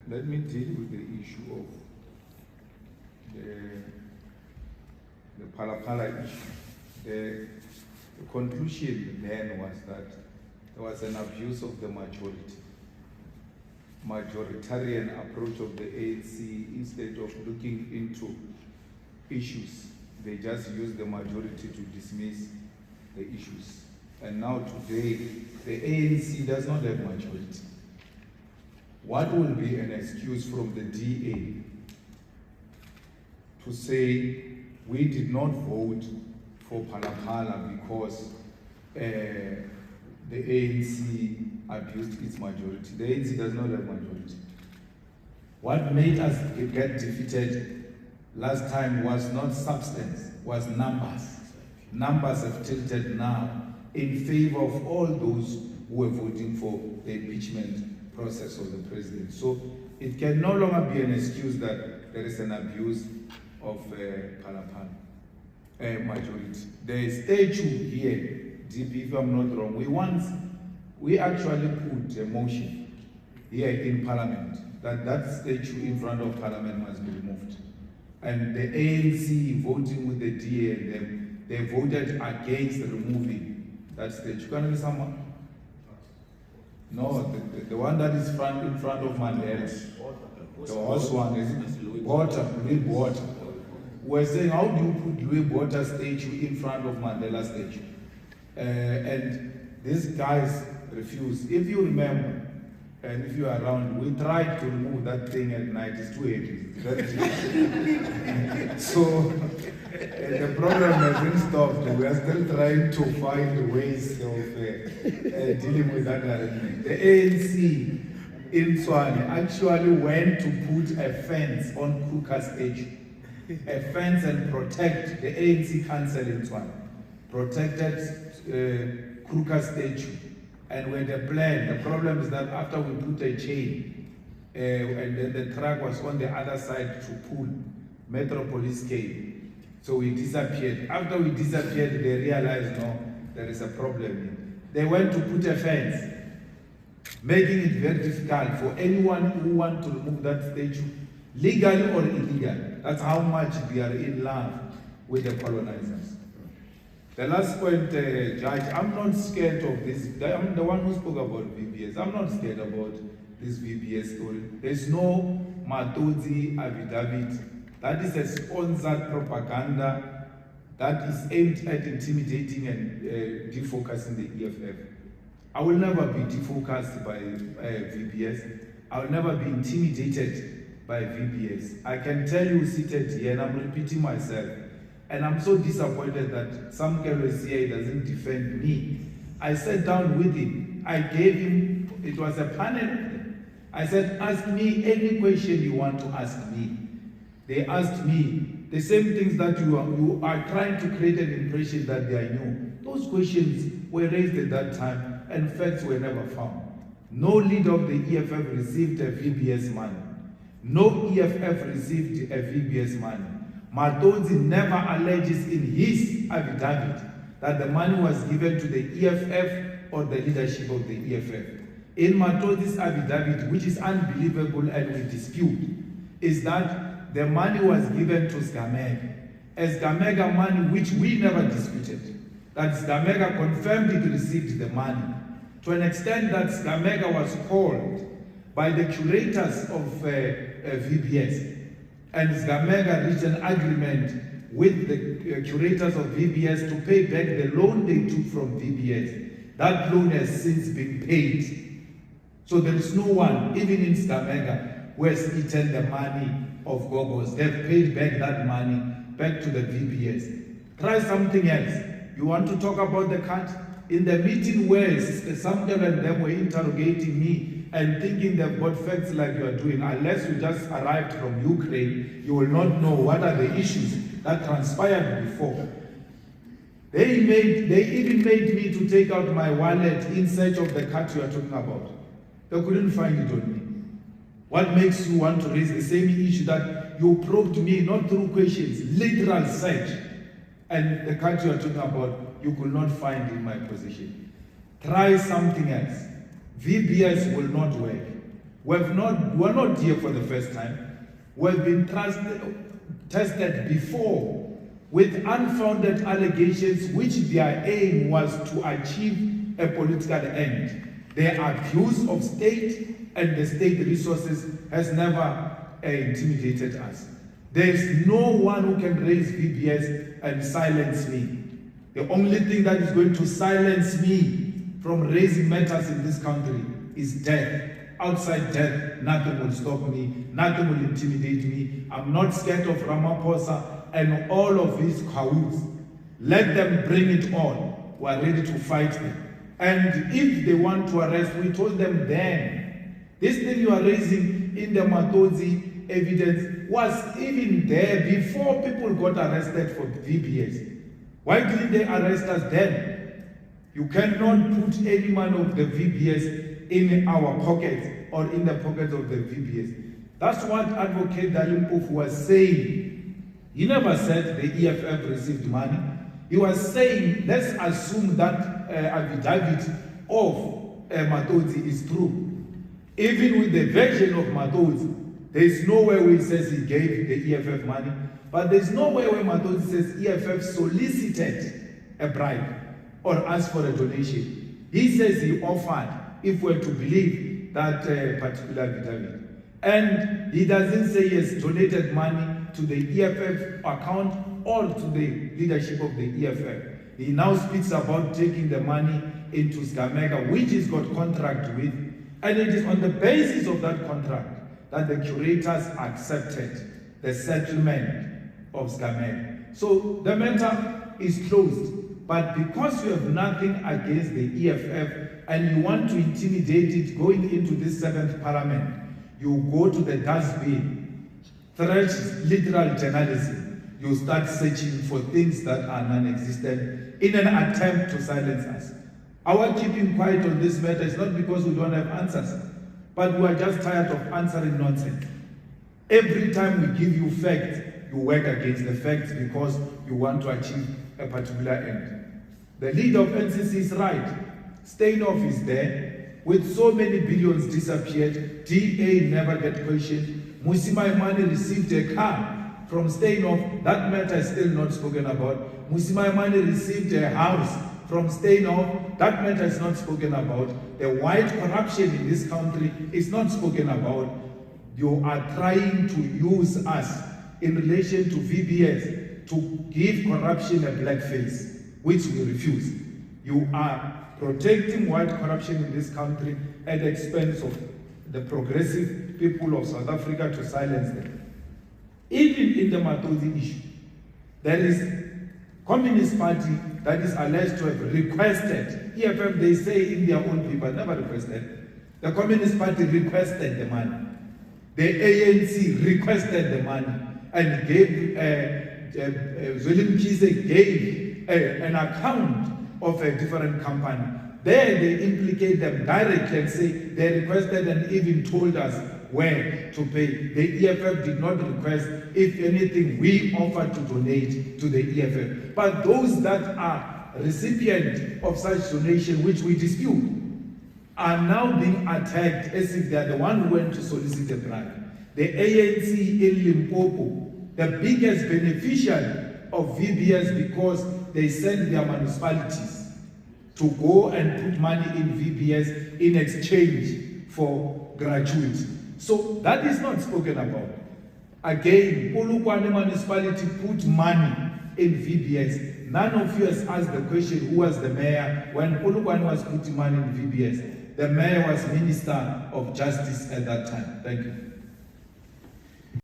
let me deal with the issue of the Phala issue. The conclusion then was that there was an abuse of the majoritarian approach of the ANC. Instead of looking into issues, they just used the majority to dismiss the issues. And now today, the ANC does not have majority. What will be an excuse from the DA to say we did not vote for Phala because the ANC abused its majority? The ANC does not have majority. What made us get defeated last time was not substance, was numbers. Numbers have tilted now in favor of all those who were voting for the impeachment process of the president. So it can no longer be an excuse that there is an abuse of Phala majority. There is statute here, DP, if I'm not wrong. We actually put a motion here in Parliament that statute in front of Parliament must be removed. And the ANC voting with the DA and them, they voted against removing that statute. Can I be someone? No, the one that is in front of Mandela. The horse one is Louis Water. We're saying, how do you put Louis Water statue in front of Mandela statue? And these guys refused. If you remember, and if you are around, we tried to remove that thing at night. It's too heavy. So the problem hasn't stopped. We are still trying to find ways of dealing with that arrangement. The ANC in Tshwane actually went to put a fence on Kruger statue. A fence and protect the ANC council in Tshwane. Protected Kruger statue. And when the plan, the problem is that after we put a chain, and then the truck was on the other side to pull, Metropolis came. So we disappeared. After we disappeared, they realized, no, there is a problem here. They went to put a fence, making it very difficult for anyone who wants to remove that statue, legally or illegal. That's how much we are in love with the colonizers. The last point, Judge, I'm not scared of this. I'm the one who spoke about VBS. I'm not scared about this VBS story. There's no Matodzi affidavit. That is a sponsored propaganda that is aimed at intimidating and defocusing the EFF. I will never be defocused by VBS. I will never be intimidated by VBS. I can tell you seated here, and I'm repeating myself, and I'm so disappointed that some KLCA doesn't defend me. I sat down with him. I gave him, it was a panel. I said, ask me any question you want to ask me. They asked me the same things that you are trying to create an impression that they are new. Those questions were raised at that time and facts were never found. No leader of the EFF received a VBS money. No EFF received a VBS money. Matodzi never alleges in his affidavit that the money was given to the EFF or the leadership of the EFF. In Matodzi's affidavit, which is unbelievable and we dispute, is that the money was given to Sgamega. A Sgamega money which we never disputed. That Sgamega confirmed it received the money. To an extent that Sgamega was called by the curators of VBS. And Sgamega reached an agreement with the curators of VBS to pay back the loan they took from VBS. That loan has since been paid. So there is no one, even in Sgamega, who has eaten the money of Gogos. They've paid back that money back to the VBS. Try something else. You want to talk about the cut? In the meeting where some of them were interrogating me and thinking they've got facts like you are doing, unless you just arrived from Ukraine, you will not know what are the issues that transpired before. They even made me to take out my wallet in search of the cut you are talking about. They couldn't find it on me. What makes you want to raise the same issue that you probed me, not through questions, literal search, and the cut you are talking about, you could not find in my position. Try something else. VBS will not work. we're not here for the first time. We've been tested before with unfounded allegations which their aim was to achieve a political end. Their abuse of state and the state resources has never intimidated us. There is no one who can raise VBS and silence me. The only thing that is going to silence me from raising matters in this country is death. Outside death, nothing will stop me, nothing will intimidate me. I'm not scared of Ramaphosa and all of his cahoots. Let them bring it on. We are ready to fight them. And if they want to arrest, we told them then, this thing you are raising in the Matodzi evidence was even there before people got arrested for VBS. Why didn't they arrest us then? You cannot put any man of the VBS in our pockets or in the pockets of the VBS. That's what Advocate Dalimpofu was saying. He never said the EFF received money. He was saying, let's assume that affidavit of Matodzi is true. Even with the version of Matodzi, there is nowhere where he says he gave the EFF money, but there is nowhere where Matodzi says EFF solicited a bribe or asked for a donation. He says he offered, if we're to believe that particular affidavit. And he doesn't say he has donated money to the EFF account or to the leadership of the EFF. He now speaks about taking the money into Sgamega, which he's got contract with, and it is on the basis of that contract that the curators accepted the settlement of Sgamega. So the matter is closed, but because you have nothing against the EFF and you want to intimidate it going into this 7th parliament, you go to the dustbin, thresh literal journalism. You start searching for things that are non-existent in an attempt to silence us. Our keeping quiet on this matter is not because we don't have answers, but we are just tired of answering nonsense. Every time we give you facts, you work against the facts because you want to achieve a particular end. The leader of NCC is right. Steinhoff is there. With so many billions disappeared, DA never get questioned. Musimaimane received a car from Steinhoff. That matter is still not spoken about. Musimaimane received a house from Steinhoff. That matter is not spoken about. The white corruption in this country is not spoken about. You are trying to use us in relation to VBS to give corruption a black face, which we refuse. You are protecting white corruption in this country at the expense of the progressive people of South Africa to silence them. Even in the Matodzi issue, there is Communist Party that is alleged to have requested, EFF they say in their own paper, never requested. The Communist Party requested the money. The ANC requested the money and gave, Zulim Kise gave an account of a different company. There they implicate them directly and say they requested and even told us where to pay. The EFF did not request. If anything, we offered to donate to the EFF. But those that are recipients of such donation, which we dispute, are now being attacked as if they are the one who went to solicit a bribe. The ANC in Limpopo, the biggest beneficiary of VBS because they send their municipalities to go and put money in VBS in exchange for gratuity. So that is not spoken about. Again, Polokwane municipality put money in VBS. None of you has asked the question who was the mayor when Polokwane was putting money in VBS. The mayor was Minister of Justice at that time. Thank you.